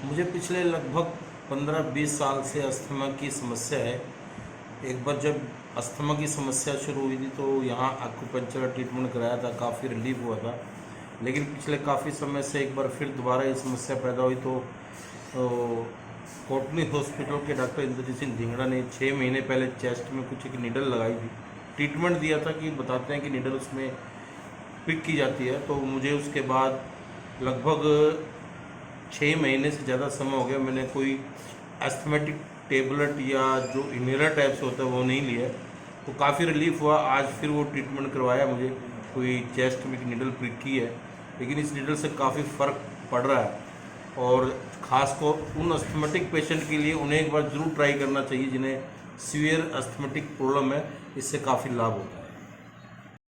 मुझे पिछले लगभग 15-20 साल से अस्थमा की समस्या है। एक बार जब अस्थमा की समस्या शुरू हुई थी तो यहाँ एक्यूपंक्चर का ट्रीटमेंट कराया था, काफ़ी रिलीफ हुआ था। लेकिन पिछले काफ़ी समय से एक बार फिर दोबारा ये समस्या पैदा हुई तो कोटनी हॉस्पिटल के डॉक्टर इंद्रजीत सिंह धिंगड़ा ने 6 महीने पहले चेस्ट में कुछ एक निडल लगाई थी, ट्रीटमेंट दिया था कि बताते हैं कि निडल उसमें पिक की जाती है। तो मुझे उसके बाद लगभग 6 महीने से ज़्यादा समय हो गया, मैंने कोई एस्थमेटिक टेबलेट या जो इनहेलर टाइप से होता है वो नहीं लिया। तो काफ़ी रिलीफ हुआ। आज फिर वो ट्रीटमेंट करवाया मुझे, कोई चेस्ट में निडल प्रिक की है, लेकिन इस निडल से काफ़ी फ़र्क पड़ रहा है। और ख़ास को उन अस्थमेटिक पेशेंट के लिए उन्हें एक बार ज़रूर ट्राई करना चाहिए जिन्हें सीवियर अस्थमेटिक प्रॉब्लम है, इससे काफ़ी लाभ होता है।